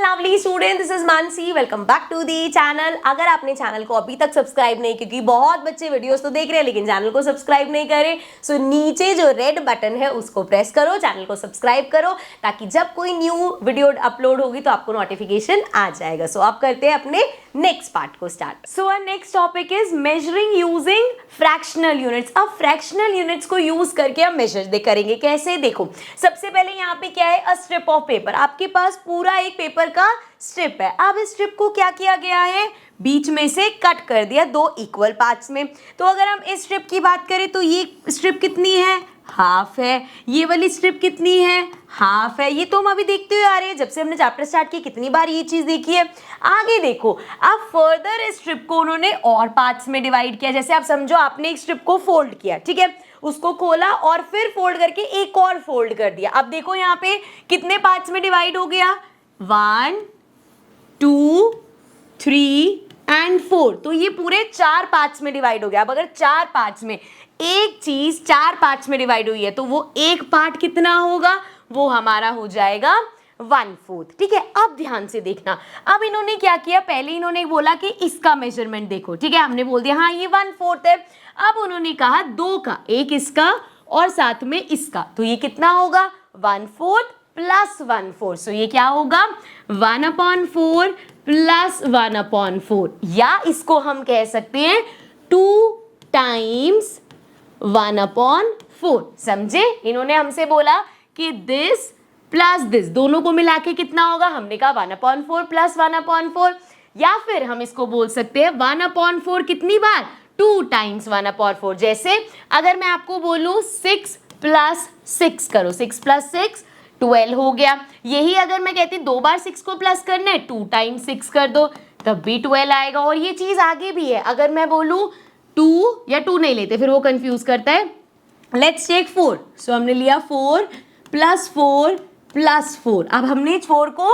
Lovely student, this is Mansi. Welcome back to the channel. अगर आपने channel को अभी तक सब्सक्राइब नहीं, क्योंकि बहुत बच्चे वीडियोस तो देख रहे हैं लेकिन चैनल को सब्सक्राइब नहीं करे, सो नीचे जो रेड बटन है उसको प्रेस करो, चैनल को सब्सक्राइब करो, ताकि जब कोई न्यू वीडियो अपलोड होगी तो आपको नोटिफिकेशन आ जाएगा। सो आप करते हैं अपने नेक्स्ट पार्ट को start. So our next topic is measuring using fractional units. अब फ्रैक्शनल यूनिट्स को यूज करके हम मेजर करेंगे। कैसे? देखो, सबसे पहले यहाँ पे क्या है, अ स्ट्रिप ऑफ पेपर। आपके पास पूरा एक पेपर का स्ट्रिप है। अब इस स्ट्रिप को क्या किया गया है, बीच में से कट कर दिया दो इक्वल पार्ट्स में। तो अगर हम इस स्ट्रिप की बात करें तो ये स्ट्रिप कितनी है, हाफ है। ये वाली स्ट्रिप कितनी है, हाफ है। ये तो हम अभी देखते हुए आ रहे हैं, जब से हमने चैप्टर स्टार्ट किया कितनी बार ये चीज देखी है। आगे देखो, अब फर्दर इस स्ट्रिप को उन्होंने और पार्ट्स में डिवाइड किया। जैसे आप समझो आपने एक स्ट्रिप को फोल्ड किया, ठीक है, उसको खोला और फिर फोल्ड करके एक और फोल्ड कर दिया। अब देखो यहाँ पे कितने पार्ट्स में डिवाइड हो गया, 1 2 3 एंड 4। तो ये पूरे 4 पार्ट्स में डिवाइड हो गया। अब अगर 4 पार्ट्स में एक चीज 4 पार्ट्स में डिवाइड हुई है तो वो एक पार्ट कितना होगा, वो हमारा हो जाएगा 1/4। ठीक है, अब ध्यान से देखना। अब इन्होंने क्या किया, पहले इन्होंने बोला कि इसका मेजरमेंट देखो, ठीक है, हमने बोल दिया हाँ ये 1/4 है। अब उन्होंने कहा दो का, एक इसका और साथ में इसका, तो ये कितना होगा, 1/4 प्लस 1/4। सो ये क्या होगा, 1/4 प्लस 1/4, या इसको हम कह सकते हैं 2 टाइम्स 1/4। समझे? इन्होंने हमसे बोला कि दिस प्लस दिस दोनों को मिला के कितना होगा, हमने कहा 1/4 प्लस 1/4। या फिर हम इसको बोल सकते हैं 1/4 कितनी बार, 2 टाइम्स 1/4। जैसे अगर मैं आपको बोलूं 6 प्लस 6 करो, 6 प्लस 6 12 हो गया। यही अगर मैं कहती 2 बार 6 को प्लस करना है, 2 टाइम्स 6 कर दो, तब भी 12 आएगा। और ये चीज आगे भी है, अगर मैं बोलूं 2 या 2 नहीं लेते फिर वो कंफ्यूज करता है। Let's take 4। सो हमने लिया 4 प्लस 4 प्लस 4। अब हमने 4 को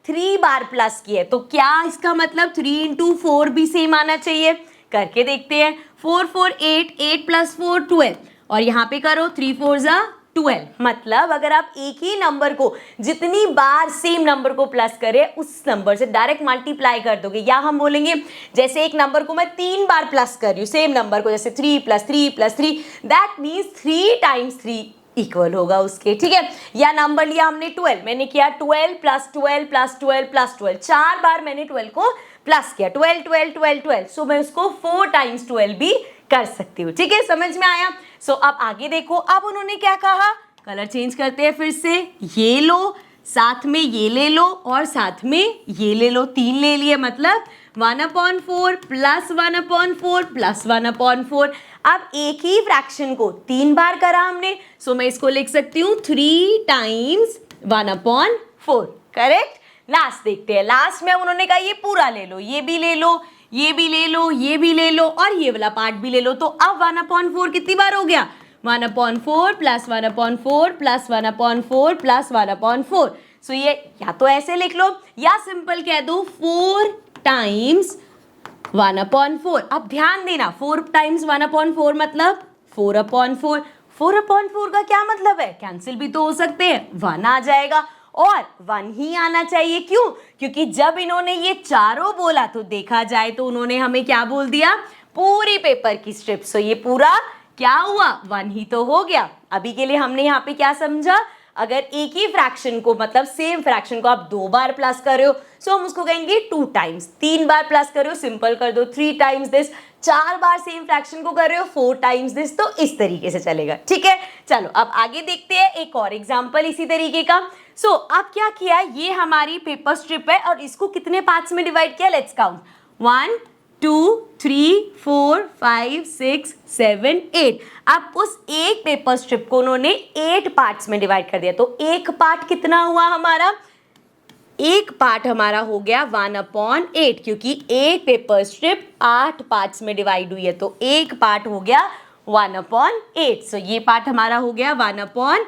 3 बार प्लस किया, तो क्या इसका मतलब 3 × 4 भी सेम आना चाहिए? करके देखते हैं। 4 4 8, 8 प्लस 4 12, और यहाँ पे करो 3 4 12। मतलब अगर आप एक ही नंबर को जितनी बार सेम नंबर को प्लस करें उस नंबर से डायरेक्ट मल्टीप्लाई कर दोगे, या हम बोलेंगे जैसे एक नंबर को मैं 3 बार प्लस कर रही हूँ सेम नंबर को, जैसे 3 + 3 + 3, दैट मीन्स 3 टाइम्स 3 इक्वल होगा उसके। ठीक है, या नंबर लिया हमने 12, मैंने किया 12 + 12 + 12 + 12, 4 बार मैंने 12 को प्लस किया, 12 12 12 12। सो मैं उसको 4 टाइम्स 12 भी कर सकती हूँ। ठीक है, समझ में आया? सो अब आगे देखो, अब उन्होंने क्या कहा, कलर चेंज करते हैं फिर से। ये लो, साथ में ये ले लो और साथ में ये ले लो, 3 ले लिए, मतलब 1/4 प्लस 1/4 प्लस 1/4। अब एक ही फ्रैक्शन को 3 बार करा हमने, सो मैं इसको लिख सकती हूँ 3 टाइम्स 1/4। करेक्ट। लास्ट देखते हैं। लास्ट में उन्होंने कहा ये पूरा ले लो, ये भी ले लो, ये भी ले लो, ये भी ले लो और ये वाला पार्ट भी ले लो। तो अब 1/4 कितनी बार हो गया, 1/4 प्लस 1/4 प्लस 1/4 प्लस 1/4। सो ये या तो ऐसे लिख लो या सिंपल कह दो 4 टाइम्स 1/4। अब ध्यान देना, 4 टाइम्स 1/4 मतलब 4/4। 4/4 का क्या मतलब है, कैंसिल भी तो हो सकते हैं, 1 आ जाएगा और 1 ही आना चाहिए। क्यों? क्योंकि जब इन्होंने ये चारों बोला तो देखा जाए तो उन्होंने हमें क्या बोल दिया, पूरी पेपर की स्ट्रिप। सो ये पूरा क्या हुआ, 1 ही तो हो गया। अभी के लिए हमने यहाँ पे क्या समझा, अगर एक ही फ्रैक्शन को, मतलब सेम फ्रैक्शन को आप 2 बार प्लस कर रहे हो, सो हम उसको कहेंगे 2 टाइम्स। 3 बार प्लस कर रहे हो, सिंपल कर दो 3 times this. 4 bar same fraction को कर रहे हो, 4 टाइम्स दिस। तो इस तरीके से चलेगा। ठीक है, चलो अब आगे देखते हैं एक और एग्जाम्पल इसी तरीके का। सो अब क्या किया, ये हमारी पेपर स्ट्रिप है और इसको कितने पार्ट्स में डिवाइड किया, लेट्स काउंट, 1 2 3 4 5 6 7 8। अब उस एक पेपर स्ट्रिप को उन्होंने 8 पार्ट्स में डिवाइड कर दिया। तो एक पार्ट कितना हुआ हमारा, एक पार्ट हमारा हो गया 1/8, क्योंकि एक पेपर स्ट्रिप 8 पार्ट्स में डिवाइड हुई है, तो एक पार्ट हो गया 1/8। सो ये पार्ट हमारा हो गया 1/8।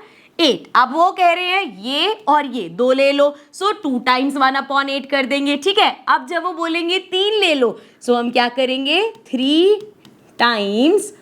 अब वो कह रहे हैं ये और ये 2 ले लो, सो 2 टाइम्स 1/8 कर देंगे। ठीक है, अब जब वो बोलेंगे 3 ले लो, सो हम क्या करेंगे, 3 टाइम्स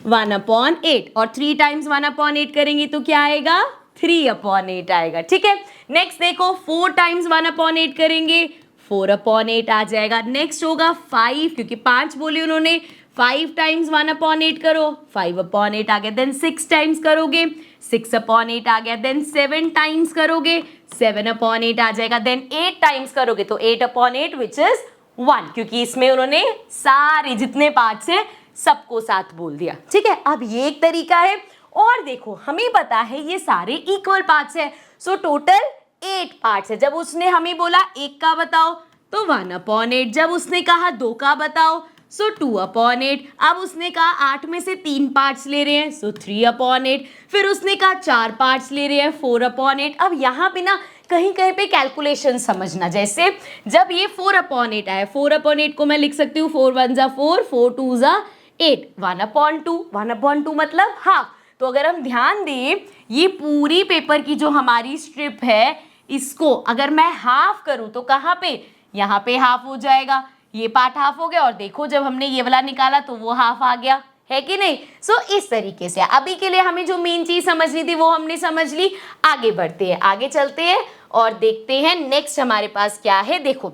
1/8, और 3 टाइम्स 1/8 करेंगे तो क्या आएगा, 3/8 आएगा। ठीक है, नेक्स्ट देखो 4 टाइम्स 1/8 करेंगे, 4/8 आ जाएगा। नेक्स्ट होगा 5, क्योंकि 5 बोले उन्होंने, 5 टाइम्स 1/8 करो, 5/8 आ गया। देन 6 टाइम्स करोगे, 6/8 आ गया। देन 7 टाइम्स करोगे, 7/8 आ जाएगा। देन 8 टाइम्स करोगे तो 8/8 विच इज 1, क्योंकि इसमें उन्होंने सारे जितने पार्ट्स हैं सबको साथ बोल दिया। ठीक है, अब ये एक तरीका है। और देखो हमें पता है ये सारे इक्वल पार्ट्स है, सो टोटल 8 पार्ट्स है। जब उसने हमें बोला 1 का बताओ तो 1/8, जब उसने कहा 2 का बताओ सो 2/8, अब उसने कहा 8 में से 3 पार्ट्स ले रहे हैं सो 3/8, फिर उसने कहा 4 पार्ट्स ले रहे हैं 4/8। अब यहाँ पे ना कहीं कहीं पे कैलकुलेशन समझना, जैसे जब ये 4/8 आया, 4/8 को मैं लिख सकती हूँ 4 1 जा 4, 4 2 जा 8, 1/2, 1/2 मतलब हाफ। तो अगर हम ध्यान दें ये पूरी पेपर की जो हमारी स्ट्रिप है, इसको अगर मैं हाफ करूं तो कहाँ पे, यहाँ पे हाफ हो जाएगा, ये पार्ट हाफ हो गया। और देखो जब हमने ये वाला निकाला तो वो हाफ आ गया, है कि नहीं। सो इस तरीके से अभी के लिए हमें जो मेन चीज समझनी थी वो हमने समझ ली। आगे बढ़ते हैं, आगे चलते हैं और देखते हैं नेक्स्ट हमारे पास क्या है। देखो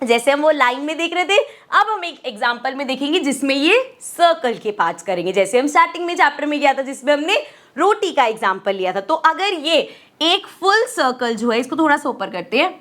जैसे हम वो लाइन में देख रहे थे, अब हम एक एग्जांपल में देखेंगे जिसमें ये सर्कल के पार्ट्स करेंगे, जैसे हम स्टार्टिंग में चैप्टर में किया था जिसमें हमने रोटी का एग्जांपल लिया था। तो अगर ये एक फुल सर्कल जो है, इसको थोड़ा सा ऊपर करते हैं,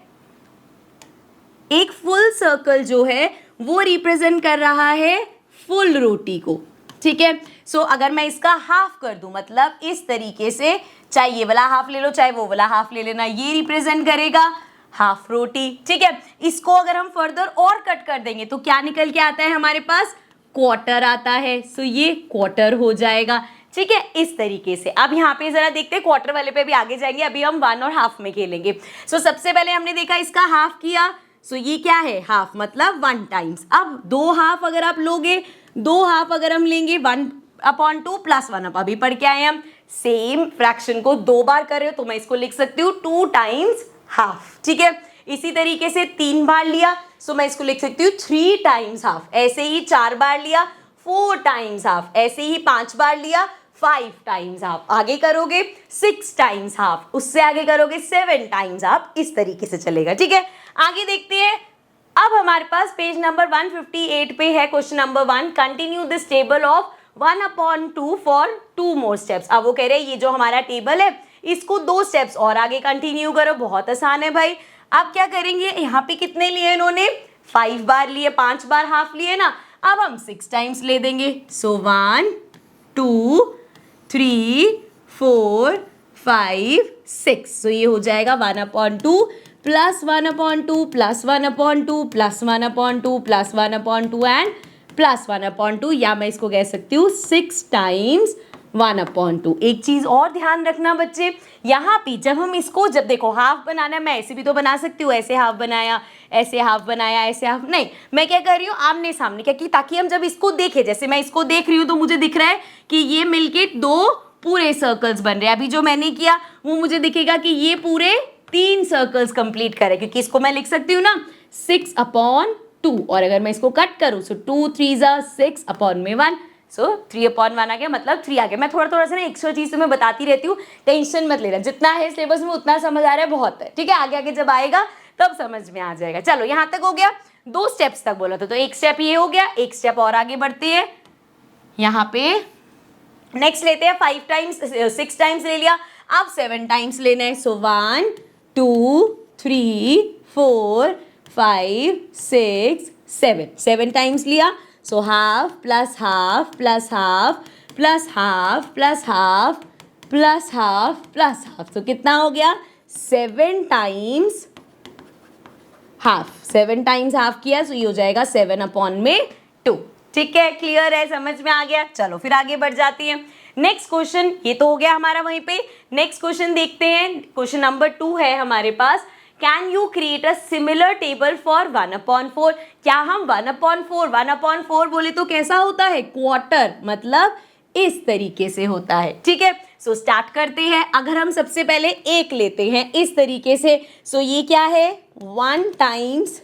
एक फुल सर्कल जो है वो रिप्रेजेंट कर रहा है फुल रोटी को। ठीक है, सो अगर मैं इसका हाफ कर दूं, मतलब इस तरीके से, चाहे ये वाला हाफ ले लो चाहे वो वाला हाफ ले लेना, ये रिप्रेजेंट करेगा हाफ रोटी। ठीक है, इसको अगर हम फर्दर और कट कर देंगे तो क्या निकल के आता है हमारे पास, क्वार्टर आता है। सो ये क्वार्टर हो जाएगा। ठीक है, इस तरीके से। अब यहाँ पे जरा देखते हैं, क्वार्टर वाले पे भी आगे जाएंगे, अभी हम 1 और हाफ में खेलेंगे। सो सबसे पहले हमने देखा इसका हाफ किया, सो ये क्या है हाफ, मतलब 1 टाइम्स। अब 2 हाफ अगर आप लोगे, 2 हाफ अगर हम लेंगे 1/2 प्लस 1, अभी पढ़ के आए हम, सेम फ्रैक्शन को 2 बार कर रहे हो तो मैं इसको लिख सकती हूँ 2 टाइम्स हाफ। ठीक है, इसी तरीके से 3 बार लिया सो मैं इसको लिख सकती हूँ 3 टाइम्स हाफ। ऐसे ही 4 बार लिया 4 टाइम्स हाफ। ऐसे ही 5 बार लिया 5 टाइम्स हाफ। आगे करोगे 6 टाइम्स हाफ, उससे आगे करोगे 7 टाइम्स हाफ। इस तरीके से चलेगा। ठीक है, आगे देखते हैं। अब हमारे पास पेज नंबर 158 पे है question number 1, continue this table of 1/2 for 2 more steps. अब वो कह रहे हैं ये जो हमारा टेबल है इसको 2 स्टेप्स और आगे कंटिन्यू करो। बहुत आसान है भाई। अब क्या करेंगे, यहाँ पे कितने लिए इन्होंने, 5 बार लिए, 5 बार हाफ लिए ना, अब हम 6 टाइम्स ले देंगे। सो 1 2 3 4 5 6, सो ये हो जाएगा 1/2 plus 1/2 plus 1/2 plus 1/2 plus 1/2 and plus 1/2, या मैं इसको कह सकती हूँ 6 टाइम्स 1/2। एक चीज और ध्यान रखना बच्चे, यहाँ पे जब हम इसको, जब देखो हाफ बनाना है, मैं ऐसे भी तो बना सकती हूँ, ऐसे हाफ बनाया, ऐसे हाफ बनाया, ऐसे हाफ, नहीं, मैं क्या कर रही हूँ आमने सामने, क्या कि ताकि हम जब इसको देखें, जैसे मैं इसको देख रही हूँ तो मुझे दिख रहा है कि ये मिलके 2 पूरे सर्कल्स बन रहे हैं। अभी जो मैंने किया वो मुझे दिखेगा कि ये पूरे 3 सर्कल्स कंप्लीट करे, क्योंकि इसको मैं लिख सकती हूँ ना 6/2, और अगर मैं इसको कट करूँ सो 2 3 जा 6/1, सो 3/1 आ गया, मतलब 3 आ गया। मैं थोड़ा सा ना एक्स्ट्रा चीज तुम्हें बताती रहती हूँ, टेंशन मत लेना, जितना है सिलेबस में उतना समझ आ रहा है बहुत है। ठीक है, आगे आगे जब आएगा तब समझ में आ जाएगा। चलो यहाँ तक हो गया, 2 स्टेप्स तक बोला था, तो एक स्टेप ये हो गया, एक स्टेप और आगे बढ़ते हैं। यहाँ पे नेक्स्ट लेते हैं 5 टाइम्स, 6 टाइम्स ले लिया, अब 7 टाइम्स लेना है। सो 1 2 3 4 5 6 7 टाइम्स लिया। So half plus half plus half plus half plus half plus half plus half, तो कितना हो गया 7 टाइम्स हाफ। 7 टाइम्स हाफ किया सो ये हो जाएगा 7/2। ठीक है, क्लियर है, समझ में आ गया। चलो फिर आगे बढ़ जाती है। नेक्स्ट क्वेश्चन, ये तो हो गया हमारा वहीं पे। नेक्स्ट क्वेश्चन देखते हैं, क्वेश्चन नंबर 2 है हमारे पास, can you create a similar table for 1/4। क्या हम 1/4 बोले तो कैसा होता है, क्वार्टर, मतलब इस तरीके से होता है। ठीक है, सो स्टार्ट करते हैं। अगर हम सबसे पहले 1 लेते हैं इस तरीके से, सो ये क्या है 1 टाइम्स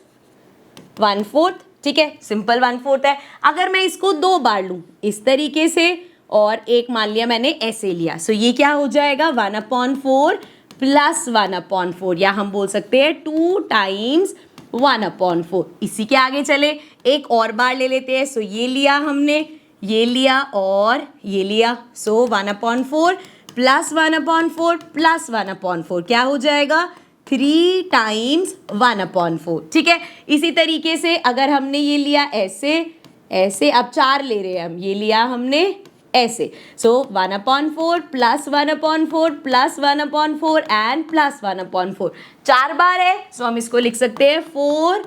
1/4। ठीक है, सिंपल 1/4 है। अगर मैं इसको 2 बार लूं इस तरीके से और एक मान लिया मैंने ऐसे लिया, सो ये क्या हो जाएगा 1/4 प्लस 1/4, या हम बोल सकते हैं 2 टाइम्स 1/4। इसी के आगे चले, एक और बार ले लेते हैं। सो ये लिया हमने, ये लिया और ये लिया। सो 1/4 प्लस 1/4 प्लस 1/4 क्या हो जाएगा? 3 टाइम्स 1/4। ठीक है, इसी तरीके से अगर हमने ये लिया ऐसे ऐसे, अब 4 ले रहे हैं हम, ये लिया हमने ऐसे। सो 1/4 प्लस 1/4 प्लस 1/4 एंड प्लस 1/4 4 बार है। सो हम इसको लिख सकते हैं 4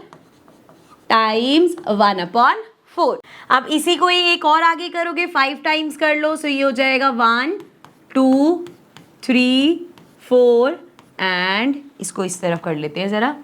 टाइम्स 1/4। अब इसी को ही एक और आगे करोगे, 5 टाइम्स कर लो। सो ये हो जाएगा 1 2 3 4 एंड इसको इस तरफ कर लेते हैं ज़रा,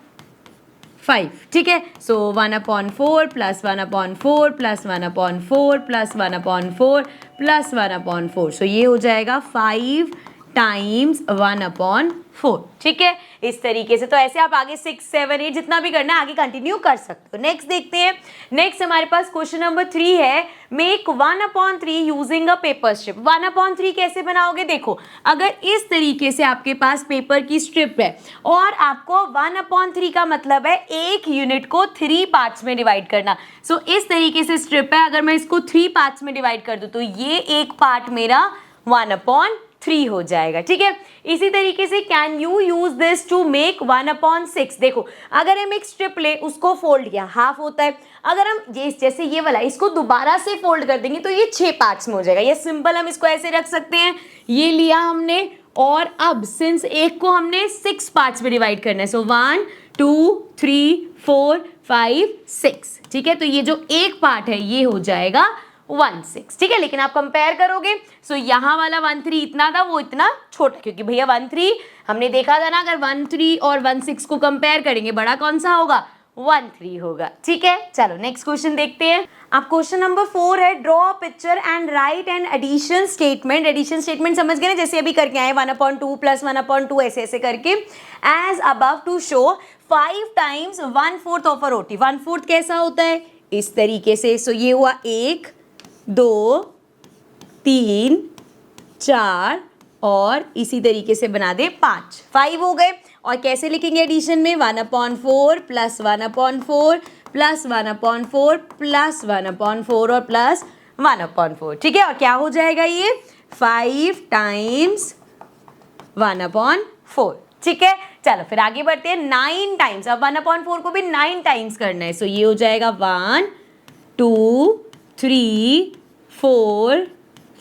5। ठीक है, सो 1/4 प्लस 1/4 प्लस 1/4 प्लस 1/4 प्लस 1/4। सो ये हो जाएगा 5 टाइम्स 1/4। ठीक है, इस तरीके से। तो ऐसे आप आगे 6 7 8 जितना भी करना है आगे कंटिन्यू कर सकते हो। नेक्स्ट देखते हैं। नेक्स्ट हमारे पास क्वेश्चन नंबर 3 है, make 1/3 using a paper strip. 1/3 कैसे बनाओगे? देखो, अगर इस तरीके से आपके पास पेपर की स्ट्रिप है और आपको 1/3 का मतलब है एक यूनिट को 3 पार्ट्स में डिवाइड करना। सो इस तरीके से स्ट्रिप है, अगर मैं इसको 3 पार्ट्स में डिवाइड कर दूं तो ये एक पार्ट मेरा 1/3 हो जाएगा। ठीक है, इसी तरीके से can you use this to make 1/6। देखो, अगर हम एक स्ट्रिप ले, उसको फोल्ड किया, हाफ होता है। अगर हम ये जैसे ये वाला इसको दोबारा से फोल्ड कर देंगे तो ये 6 पार्ट्स में हो जाएगा। ये सिंपल, हम इसको ऐसे रख सकते हैं। ये लिया हमने और अब सिंस एक को हमने 6 पार्ट्स में डिवाइड करना है, सो 1 2 3 4 5 6। ठीक है, तो ये जो एक पार्ट है ये हो जाएगा 1/6। ठीक है, लेकिन आप कंपेयर करोगे, सो यहाँ वाला 1/3 इतना था, वो इतना छोटा, क्योंकि भैया 1/3 हमने देखा था ना, अगर 1/3 और 1/6 को कंपेयर करेंगे बड़ा कौन सा होगा? 1/3 होगा। ठीक है, चलो नेक्स्ट क्वेश्चन देखते हैं। अब क्वेश्चन नंबर 4 है, draw a picture and write an addition statement. Addition statement समझ गए ना, जैसे अभी करके आए 1/2 प्लस 1/2 ऐसे ऐसे करके, as above to show 5 times 1/4 of a roti. 1/4 कैसा होता है? इस तरीके से। सो ये हुआ 1 2 3 4 और इसी तरीके से बना दे 5 हो गए। और कैसे लिखेंगे एडिशन में? 1/4 प्लस 1/4 प्लस 1/4 प्लस 1/4 और प्लस 1/4। ठीक है, और क्या हो जाएगा ये? 5 टाइम्स 1/4। ठीक है, चलो फिर आगे बढ़ते हैं। 9 टाइम्स, अब 1/4 को भी 9 टाइम्स करना है। सो ये हो जाएगा 1 2 3 4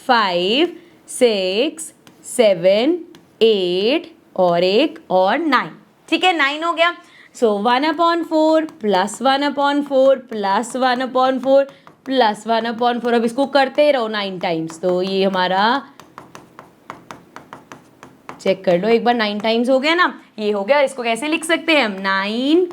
5 6 7 8 और 1 और 9। ठीक है, 9 हो गया। सो 1/4 प्लस 1/4 प्लस 1/4 प्लस 1/4, अब इसको करते रहो 9 टाइम्स। तो ये हमारा, चेक कर लो एक बार, 9 टाइम्स हो गया ना, ये हो गया। इसको कैसे लिख सकते हैं हम? 9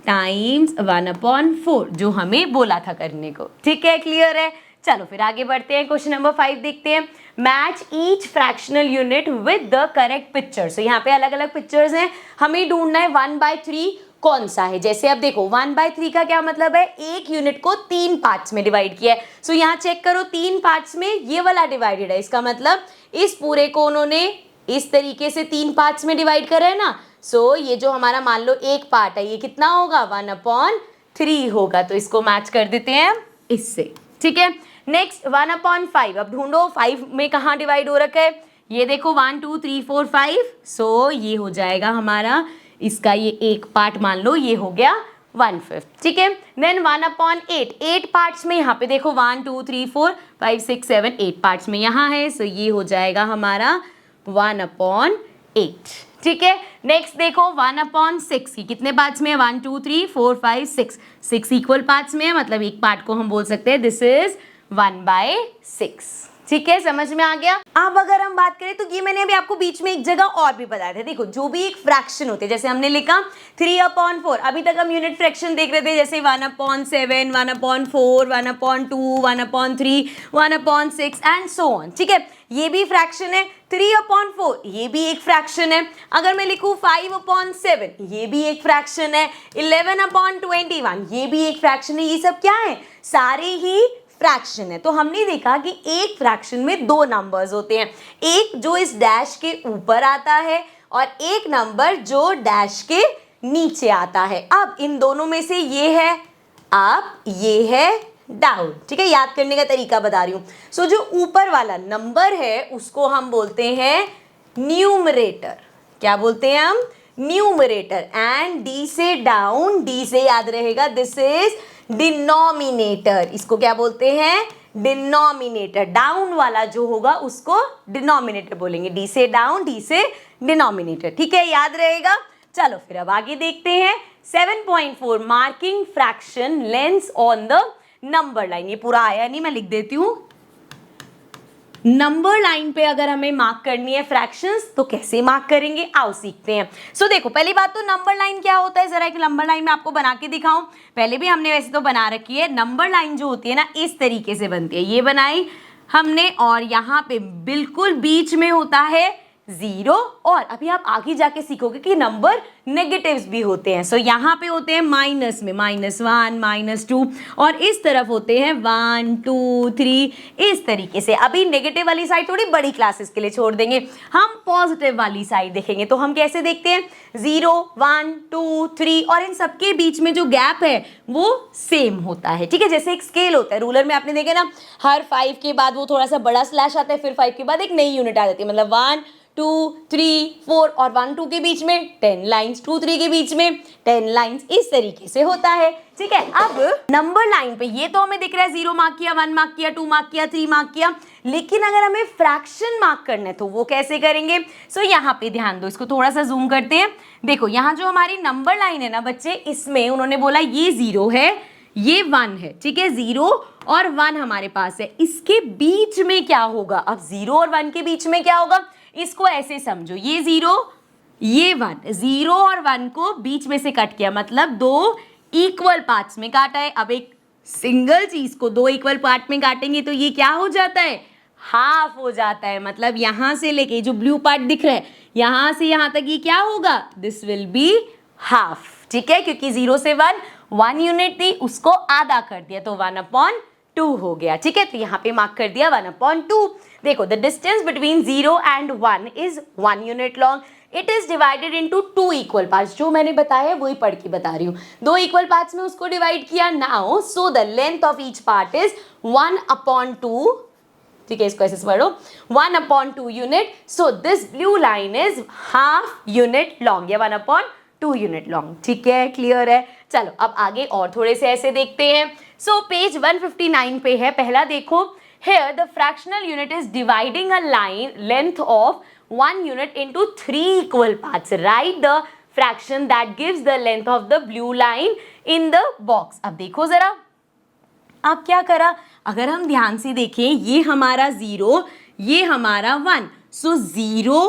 टाइम्स 1/4, जो हमें बोला था करने को। ठीक है, क्लियर है। चलो फिर आगे बढ़ते हैं। क्वेश्चन नंबर 5 देखते हैं। Match each fractional unit with the correct picture. So यहाँ पे अलग अलग पिक्चर्स हैं, हमें ढूंढना है 1/3 कौन सा है। जैसे अब देखो 1/3 का क्या मतलब है? एक यूनिट को 3 पार्ट्स में डिवाइड किया है। सो यहाँ चेक करो, 3 पार्ट्स में ये वाला डिवाइडेड है, इसका मतलब इस पूरे को उन्होंने इस तरीके से 3 पार्ट्स में डिवाइड करा है ना। सो ये जो हमारा मान लो एक पार्ट है, ये कितना होगा? 1/3 होगा। तो इसको मैच कर देते हैं इससे। ठीक है, नेक्स्ट 1/5। अब ढूंढो 5 में कहाँ डिवाइड हो रखा है? ये देखो 1 2 3 4 5। सो ये हो जाएगा हमारा, इसका ये एक पार्ट मान लो ये हो गया 1/5। ठीक है, देन 1/8। 8 पार्ट्स में यहाँ पे देखो 1 2 3 4 5 6 7 8 पार्ट्स में यहाँ है। सो ये हो जाएगा हमारा 1/8। ठीक है, नेक्स्ट देखो 1/6 की कितने पार्ट्स में है? 1 2 3 4 5 6 6 इक्वल पार्ट्स में है, मतलब एक पार्ट को हम बोल सकते हैं दिस इज 1/6। ठीक है, समझ में आ गया। अब अगर हम बात करें तो ये मैंने अभी आपको बीच में एक जगह और भी बताया था। देखो, जो भी एक फ्रैक्शन होते हैं, जैसे हमने लिखा 3/4, अभी तक हम यूनिट फ्रैक्शन देख रहे थे, जैसे 1/7 1/4 1/2 1/3 1/6 एंड सो ऑन। ठीक है, ये भी फ्रैक्शन है। 3/4 ये भी एक फ्रैक्शन है। अगर मैं लिखूं 5/7 ये भी एक फ्रैक्शन है। 11/21 ये भी एक फ्रैक्शन है। ये सब क्या है? सारे ही फ्रैक्शन है। तो हमने देखा कि एक फ्रैक्शन में 2 नंबर्स होते हैं, एक जो इस डैश के ऊपर आता है और एक नंबर जो डैश के नीचे आता है। अब इन दोनों में से ये है अप, ये है डाउन, ठीक है। याद करने का तरीका बता रही हूं। सो जो ऊपर वाला नंबर है उसको हम बोलते हैं न्यूमरेटर। क्या बोलते हैं हम? न्यूमरेटर। एंड डी से डाउन, डी से याद रहेगा दिस इज डिनोमिनेटर। इसको क्या बोलते हैं? डिनोमिनेटर। डाउन वाला जो होगा उसको डिनोमिनेटर बोलेंगे। डी से डाउन, डी से डिनोमिनेटर, ठीक है, याद रहेगा। चलो फिर अब आगे देखते हैं। 7.4 marking fraction lens on the number line. ये पूरा आया नहीं, मैं लिख देती हूं। नंबर लाइन पे अगर हमें मार्क करनी है फ्रैक्शंस तो कैसे मार्क करेंगे, आओ सीखते हैं। सो देखो, पहली बात तो नंबर लाइन क्या होता है, जरा एक नंबर लाइन में आपको बना के दिखाऊं। पहले भी हमने वैसे तो बना रखी है। नंबर लाइन जो होती है ना, इस तरीके से बनती है। ये बनाई हमने और यहाँ पे बिल्कुल बीच में होता है 0। और अभी आप आगे जाके सीखोगे कि नंबर नेगेटिव्स भी होते हैं। सो यहाँ पे होते हैं माइनस में -1, -2 और इस तरफ होते हैं 1, 2, 3 इस तरीके से। अभी नेगेटिव वाली साइड थोड़ी बड़ी क्लासेस के लिए छोड़ देंगे, हम पॉजिटिव वाली साइड देखेंगे। तो हम कैसे देखते हैं? 0, 1, 2, 3 और इन सबके बीच में जो गैप है वो सेम होता है, ठीक है। जैसे एक स्केल होता है, रूलर में आपने देखे ना, हर 5 के बाद वो थोड़ा सा बड़ा स्लैश आता है, फिर 5 के बाद एक नई यूनिट आ जाती है। मतलब 1, 2, 3, 4 और 1, 2 के बीच में 10 लाइन्स, 2, 3 के बीच में 10 लाइन्स, इस तरीके से होता है, ठीक है। अब नंबर लाइन पे ये तो हमें दिख रहा है 0 मार्क किया, 1 मार्क किया, 2 मार्क किया, 3 मार्क किया, लेकिन अगर हमें फ्रैक्शन मार्क करना है तो वो कैसे करेंगे? सो यहाँ पे ध्यान दो, इसको थोड़ा सा जूम करते हैं। देखो यहाँ जो हमारी नंबर लाइन है ना बच्चे, इसमें उन्होंने बोला ये 0 है, ये 1 है, ठीक है। 0 और 1 हमारे पास है, इसके बीच में क्या होगा? अब 0 और 1 के बीच में क्या होगा? इसको ऐसे समझो, ये 0, ये 1, 0 और 1 को बीच में से कट किया, मतलब 2 इक्वल पार्ट्स में काटा है। अब एक सिंगल चीज को 2 इक्वल पार्ट में काटेंगे तो ये क्या हो जाता है? हाफ हो जाता है। मतलब यहां से लेके जो ब्लू पार्ट दिख रहा है, यहां से यहां तक ये क्या होगा? दिस विल बी हाफ, ठीक है। क्योंकि 0 से 1 यूनिट थी, उसको आधा कर दिया तो 1/2 हो गया, ठीक है। तो यहाँ पे मार्क कर दिया 1/2। देखो, the distance between 0 and 1 is 1 unit long. It is divided into 2 equal parts. जो मैंने बताया वही पढ़ के बता रही हूँ। 2 इक्वल पार्ट्स में उसको डिवाइड किया। Now so the length of each part is 1/2, ठीक है। इसको ऐसे पढ़ो, 1/2 unit. So this blue line is half unit long या 1/2 यूनिट लॉन्ग, ठीक है, क्लियर है। चलो अब आगे और थोड़े से ऐसे देखते हैं। सो पेज 159 पे है, पहला देखो। Here the fractional unit is dividing a line length of 1 unit into 3 equal parts. Write the fraction that gives the length of the blue line in the box. अब देखो जरा, अब क्या करा? अगर हम ध्यान से देखें, ये हमारा 0, ये हमारा 1। सो 0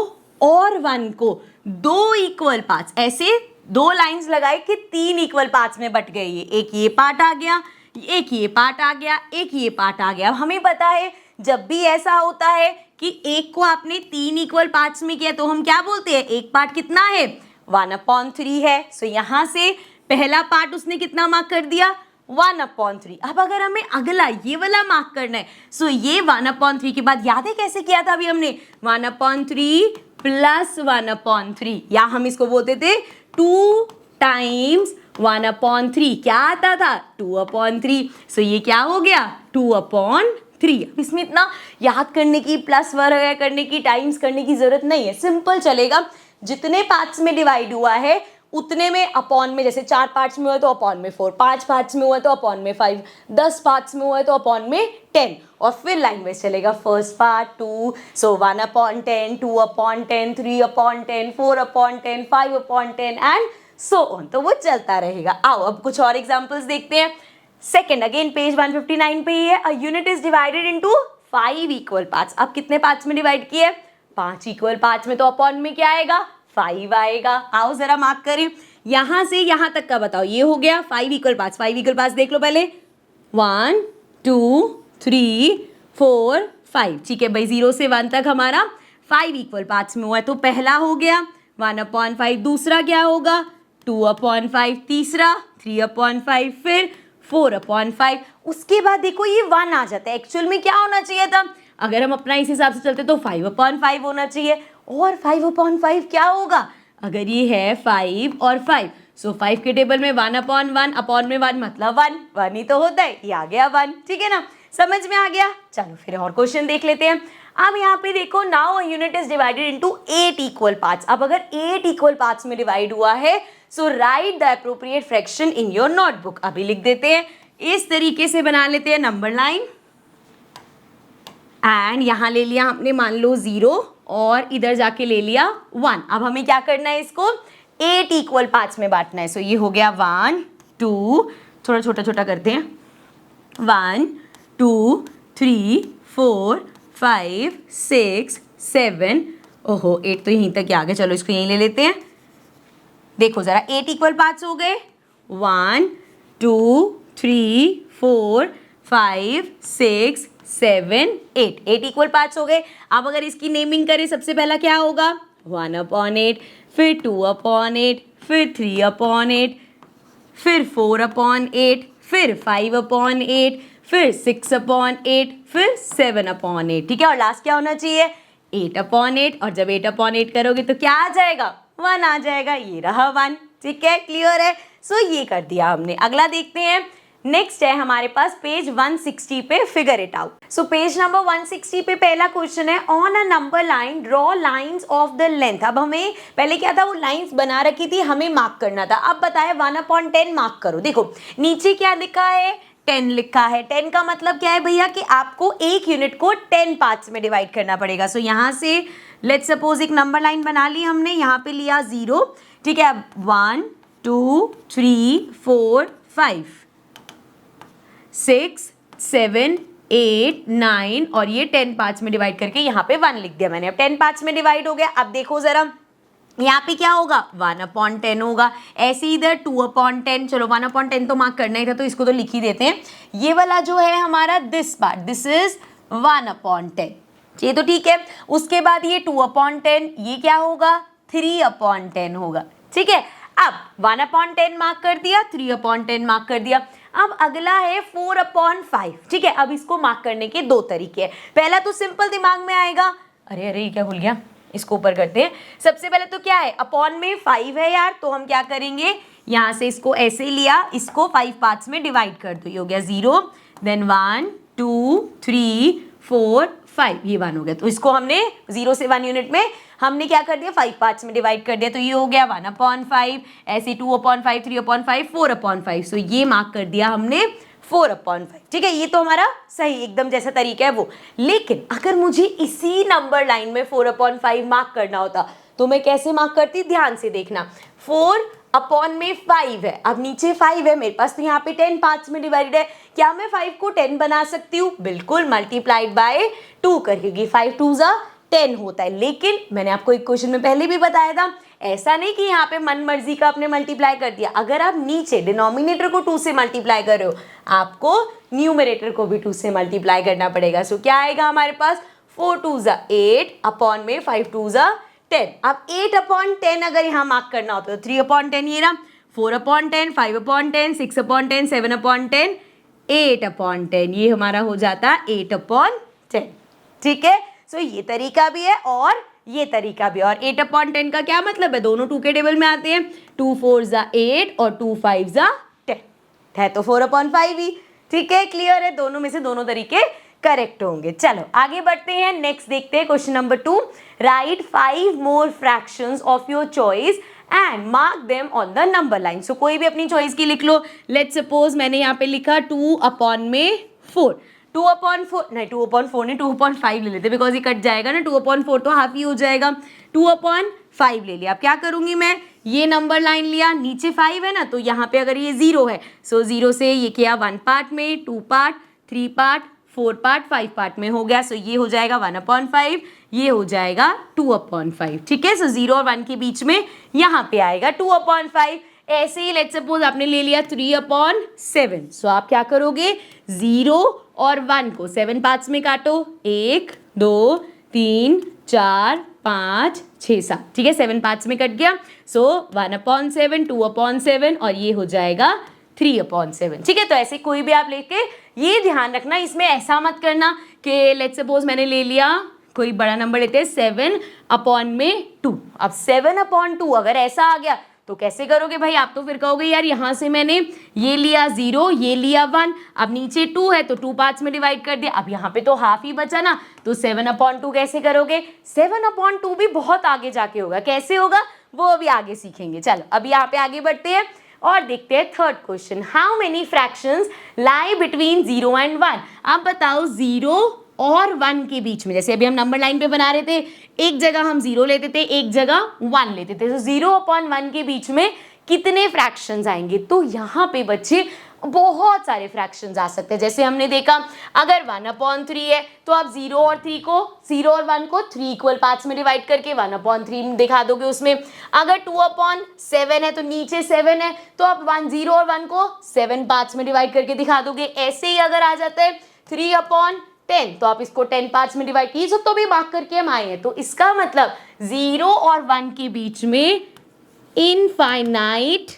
और 1 को 2 इक्वल पार्ट्स, ऐसे 2 लाइंस लगाई कि 3 इक्वल पार्ट्स में बट गई। एक ये पार्ट आ गया, एक ये पार्ट आ गया, एक ये पार्ट आ गया। अब हमें पता है जब भी ऐसा होता है कि एक को आपने 3 इक्वल पार्ट्स में किया तो हम क्या बोलते हैं? एक पार्ट कितना है? 1/3 है। सो यहाँ से पहला पार्ट उसने कितना मार्क कर दिया? 1/3। अब अगर हमें अगला ये वाला मार्क करना है, सो ये 1/3 के बाद याद है कैसे किया था? अभी हमने 1/3 प्लस 1/3, या हम इसको बोलते थे 2 टाइम्स 1/3। क्या आता था? 2/3। सो ये क्या हो गया? 2/3। इसमें इतना याद करने की, प्लस वगैरह करने की, टाइम्स करने की जरूरत नहीं है, सिंपल चलेगा। जितने पार्ट्स में डिवाइड हुआ है उतने में अपॉन में, जैसे 4 पार्ट्स में हुआ तो अपॉन में 4, 5 पार्ट्स में हुआ तो अपॉन में 5, 10 पार्ट्स में हुआ तो अपॉन में 10, और फिर लाइन वाइज चलेगा। First part 2, so 1/10, 2/10, 3/10, 4/10, 5/10 and so on. तो वो चलता रहेगा। आओ अब कुछ और एग्जांपल्स देखते हैं। सेकंड, अगेन पेज 159 पे ही है। अ unit is divided into 5 equal parts. अब कितने पार्ट्स में डिवाइड किए? 5 इक्वल पार्ट्स में, तो अपॉन में क्या आएगा? 5 आएगा। आओ जरा मार्क करें, यहां से यहां तक का बताओ। ये हो गया 5 इक्वल पार्ट्स। 5 इक्वल पार्ट्स देख लो पहले, 1, 2, 3, 4, 5, ठीक है भाई। 0 से 1 तक हमारा 5 इक्वल पार्ट्स में हुआ है, तो पहला हो गया 1/5। दूसरा क्या होगा? 2/5। तीसरा 3/5, फिर 4/5। उसके बाद देखो ये 1 आ जाता है। एक्चुअल में क्या होना चाहिए था? अगर हम अपना इस हिसाब से चलते तो 5/5 होना चाहिए। और 5/5 क्या होगा? अगर ये है 5 और 5, सो 5 के टेबल में 1/1 अपॉन में 1 मतलब 1 ही तो होता है, ये आ गया 1, ठीक है ना, समझ में आ गया। चलो फिर और क्वेश्चन देख लेते हैं। अब यहाँ पे देखो, now a unit is divided into 8 equal parts. अब अगर 8 इक्वल पार्ट्स में डिवाइड हुआ है, so write the appropriate fraction in your notebook. अभी लिख देते हैं, इस तरीके से बना लेते हैं नंबर लाइन, एंड यहां ले लिया हमने मान लो 0 और इधर जाके ले लिया 1। अब हमें क्या करना है, इसको 8 इक्वल पार्ट्स में बांटना है। सो ये हो गया 1 2, थोड़ा छोटा छोटा करते हैं, 1 2 3 4 5 6 7, ओहो 8 तो यहीं तक आ गए, चलो इसको यहीं ले लेते हैं। देखो जरा 8 इक्वल पार्ट्स हो गए, 1 2 3 4 5 6 7 8 इक्वल पार्ट्स हो गए। अब अगर इसकी नेमिंग करें, सबसे पहला क्या होगा, 1/8, फिर 2/8, फिर 3/8, फिर 4/8, फिर 5/8, फिर 6/8, फिर 7/8, ठीक है। और लास्ट क्या होना चाहिए, 8/8, और जब 8/8 करोगे तो क्या आ जाएगा, 1 आ जाएगा, ये रहा 1, ठीक है, क्लियर है। सो ये कर दिया हमने। अगला देखते हैं, नेक्स्ट है हमारे पास पेज 160 पे, figure it out. So page number 160 पे पहला क्वेश्चन है, on a number line draw lines of the length. अब हमें पहले क्या था, वो लाइंस बना रखी थी, हमें मार्क करना था। अब बताया 1/10 मार्क करो। देखो नीचे क्या लिखा है, 10 लिखा है। 10 का मतलब क्या है भैया, कि आपको एक यूनिट को 10 पार्ट्स में डिवाइड करना पड़ेगा। सो यहाँ से लेट्स सपोज एक नंबर लाइन बना ली हमने, यहाँ पे लिया 0, ठीक है। अब 1 2 3 4 5 6 7 8 9 और ये 10 पार्ट्स में डिवाइड करके यहाँ पे 1 लिख दिया मैंने। अब 10 पार्ट्स में डिवाइड हो गया। अब देखो जरा यहाँ पे क्या होगा, 1/10 होगा। ऐसे इधर 2/10, चलो 1/10 तो मार्क करना ही था तो इसको तो लिख ही देते हैं। ये वाला जो है हमारा दिस पार्ट, दिस इज 1/10, ये तो ठीक है। उसके बाद ये 2/10, ये क्या होगा, 3/10 होगा, ठीक है। अब 1/10 मार्क कर दिया, 3/10 मार्क कर दिया। अब अगला है 4/5, ठीक है। अब इसको मार्क करने के दो तरीके हैं। पहला तो सिंपल दिमाग में आएगा, अरे अरे ये क्या भूल गया, इसको ऊपर करते हैं। सबसे पहले तो क्या है, अपॉन में 5 है यार, तो हम क्या करेंगे, यहाँ से इसको ऐसे लिया, इसको 5 पार्ट्स में डिवाइड कर दो, ये हो गया 0, देन 1 2 3 4 5, ये 1 हो गया। तो इसको हमने 0 से 1 यूनिट में हमने क्या कर दिया, 5 पार्ट्स में डिवाइड कर दिया, तो ये हो गया 1/5, ऐसे 2/5 3/5 4/5। सो ये मार्क कर दिया हमने 4/5, ठीक है। ये तो हमारा सही एकदम जैसा तरीका है वो। लेकिन अगर मुझे इसी नंबर लाइन में 4/5 मार्क करना होता तो मैं कैसे मार्क करती, ध्यान से देखना। 4/5 है, अब नीचे 5 है मेरे पास, तो यहाँ पे 10 पार्ट्स में डिवाइडेड है। क्या मैं 5 को 10 बना सकती हूँ, बिल्कुल, मल्टीप्लाइड बाय 2 करके, 5 2 जा 10 होता है। लेकिन मैंने आपको एक क्वेश्चन में पहले भी बताया था, ऐसा नहीं कि यहाँ पे मन मर्जी का आपने मल्टीप्लाई कर दिया। अगर आप नीचे डिनोमिनेटर को 2 से मल्टीप्लाई कर रहे हो, आपको न्यूमरेटर को भी 2 से मल्टीप्लाई करना पड़ेगा। सो क्या आएगा हमारे पास, 4 2 जा 8 अपॉन में 5 2 जा 10। अब 8/10 अगर यहाँ मार्क करना होता तो 3/10 ये रहा, 4/10 5/10 6/10 7/10 8/10, ये हमारा हो जाता 8/10, ठीक है। सो ये तरीका भी है और ये तरीका भी। और 8/10 का क्या मतलब है, दोनों 2 के टेबल में आते हैं, 2 4 जा 8 और 2 5 जा 10 है, तो 4/5 ही, ठीक है, क्लियर है। दोनों में से दोनों तरीके करेक्ट होंगे। चलो आगे बढ़ते हैं, नेक्स्ट देखते हैं question number 2। Write 5 more fractions of your choice and mark them on the number line. So कोई भी अपनी चॉइस की लिख लो। लेट्स सपोज मैंने यहाँ पे लिखा 2/4, 2/4 नहीं, 2/4 नहीं, 2/5 ले लेते, बिकॉज ये कट जाएगा ना, 2/4 तो हाफ ही हो जाएगा, 2/5 ले लिया। अब क्या करूंगी मैं, ये नंबर लाइन लिया, नीचे 5 है ना, तो यहाँ पे अगर ये 0 है, सो 0 से ये किया 1 पार्ट में, 2 पार्ट 3 पार्ट 4 पार्ट 5 पार्ट में हो गया। सो ये हो जाएगा 1/5, ये हो जाएगा 2/5, ठीक है। सो 0 और 1 के बीच में यहाँ पे आएगा 2/5। ऐसे ही लेट्स सपोज आपने ले लिया 3/7, सो आप क्या करोगे, 0 और 1 को 7 पार्ट्स में काटो, 1 2 3 4 5 6 7, ठीक है, 7 पार्ट्स में कट गया। सो 1/7 2/7 और ये हो जाएगा 3/7, ठीक है। तो ऐसे कोई भी आप लेके, ये ध्यान रखना, इसमें ऐसा मत करना कि लेट्स सपोज मैंने ले लिया कोई बड़ा नंबर लेते हैं 7/2। अब 7/2 अगर ऐसा आ गया तो कैसे करोगे भाई? आप तो फिर कहोगे यार यहाँ से मैंने ये लिया 0, ये लिया 1, अब नीचे 2 है तो 2 पार्ट्स में डिवाइड कर दिया, अब यहाँ पे तो हाफ ही बचा ना, तो 7/2 कैसे करोगे? 7/2 भी बहुत आगे जाके होगा, कैसे होगा वो अभी आगे सीखेंगे। चलो अभी यहाँ पे आगे बढ़ते हैं और देखते हैं third question. How many fractions lie between 0 and 1? आप बताओ 0 और 1 के बीच में, जैसे अभी हम नंबर लाइन पे बना रहे थे, एक जगह हम 0 लेते थे, एक जगह 1 लेते थे, तो 0/1 के बीच में कितने फ्रैक्शंस आएंगे? तो यहाँ पे बच्चे बहुत सारे फ्रैक्शंस आ सकते हैं। जैसे हमने देखा अगर 1/3 है तो आप 0 और 1 को 3 इक्वल पार्ट्स में डिवाइड करके 1/3 दिखा दोगे उसमें। अगर 2/7 है तो नीचे 7 है तो आप 0 और 1 को 7 पार्ट्स में डिवाइड करके दिखा दोगे। ऐसे ही अगर आ जाता है 3/10 तो आप इसको 10 पार्ट्स में डिवाइड कीजिए, तो भी मार्क करके हम आए हैं। तो इसका मतलब 0 और 1 के बीच में इनफाइनाइट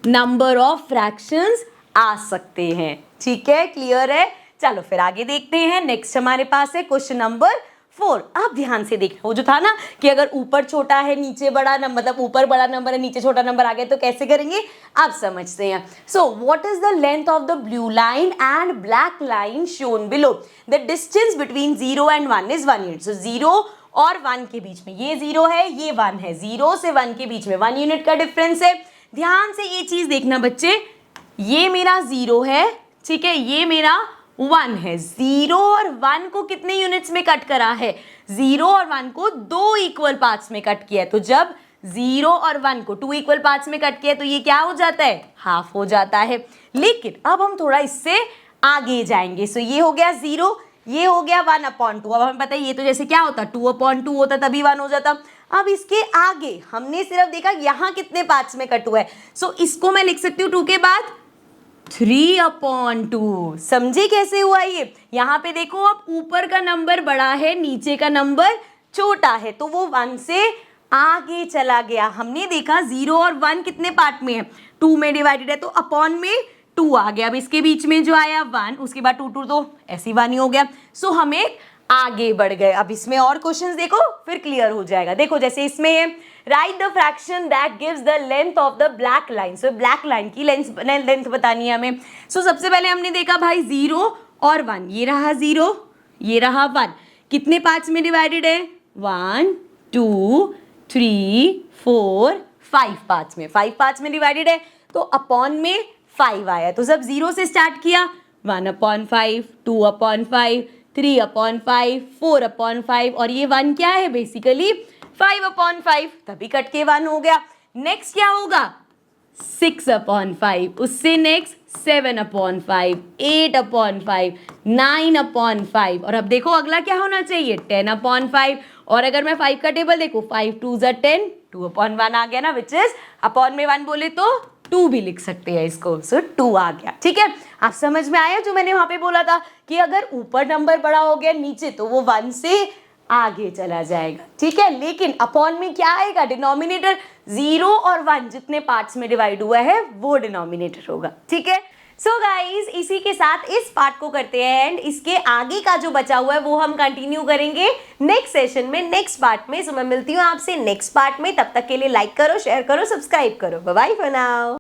नंबर ऑफ फ्रैक्शंस आ सकते हैं। ठीक है, क्लियर है? चलो फिर आगे देखते हैं। नेक्स्ट हमारे पास है क्वेश्चन नंबर 4। आप ध्यान से देखना, वो जो था ना कि अगर ऊपर छोटा है नीचे बड़ा नंबर, मतलब ऊपर बड़ा नंबर है नीचे छोटा नंबर आ गया तो कैसे करेंगे, आप समझते हैं। So what is the length of the blue line and black line shown below? The distance between 0 and 1 is 1 unit. So 0 और 1 के बीच में, ये 0 है ये 1 है, 0 से 1 के बीच में 1 यूनिट का डिफरेंस है। ध्यान से ये चीज देखना बच्चे, ये मेरा 0 है, ठीक है, ये मेरा 1 है। 0 और 1 को कितने यूनिट्स में कट करा है? 0 और 1 को 2 इक्वल पार्ट्स में कट किया है। तो जब 0 और 1 को 2 इक्वल पार्ट्स में कट किया तो ये क्या हो जाता है? हाफ हो जाता है। लेकिन अब हम थोड़ा इससे आगे जाएंगे। सो ये हो गया 0, ये हो गया 1/2। अब हमें पता है ये तो जैसे क्या होता, 2/2 होता तभी 1 हो जाता। अब इसके आगे हमने सिर्फ देखा यहाँ कितने पार्ट्स में कट हुआ है। सो इसको मैं लिख सकती हूँ 2 के बाद 3/2। समझे कैसे हुआ ये? यहाँ पे देखो अब ऊपर का नंबर बड़ा है नीचे का नंबर छोटा है, तो वो 1 से आगे चला गया। हमने देखा 0 और 1 कितने पार्ट में है? 2 में डिवाइडेड है, तो अपॉन में 2 आ गया। अब इसके बीच में जो आया 1, उसके बाद 2 तो ऐसे ही 1 ही हो गया। सो हमें आगे बढ़ गए। अब इसमें और क्वेश्चंस देखो फिर क्लियर हो जाएगा। देखो जैसे इसमें है right the fraction that gives the length of the black line. So black line की लेंथ बतानी है हमें। सो सबसे पहले हमने देखा भाई 0 और 1, ये रहा 0 ये रहा 1, कितने पार्ट्स में डिवाइडेड है? 1 2 3 4 5 पार्ट्स में, 5 पार्ट्स में डिवाइडेड है, तो अपॉन में 5 आया। तो जब 0 से स्टार्ट किया 1/5 2/5 3/5 4/5 और ये 1 क्या है? बेसिकली 5/5, तभी कट के 1 हो गया। नेक्स्ट क्या होगा? 6/5, उससे नेक्स्ट 7/5 8/5 9/5 और अब देखो अगला क्या होना चाहिए? 10/5। और अगर मैं 5 का टेबल देखो 5 2 10 2/1 आ गया ना, विच इज अपॉन में 1 बोले तो 2 भी लिख सकते हैं इसको। सो 2 आ गया। ठीक है, आप समझ में आया जो मैंने वहां पे बोला था कि अगर ऊपर नंबर बड़ा हो गया नीचे तो वो 1 से आगे चला जाएगा। ठीक है, लेकिन अपॉन में क्या आएगा? डिनोमिनेटर 0 और 1 जितने पार्ट्स में डिवाइड हुआ है वो डिनोमिनेटर होगा। ठीक है, सो गाइज इसी के साथ इस पार्ट को करते हैं एंड इसके आगे का जो बचा हुआ है वो हम कंटिन्यू करेंगे नेक्स्ट सेशन में, नेक्स्ट पार्ट में। सो मैं मिलती हूँ आपसे नेक्स्ट पार्ट में। तब तक के लिए लाइक करो, शेयर करो, सब्सक्राइब करो। Bye bye for now.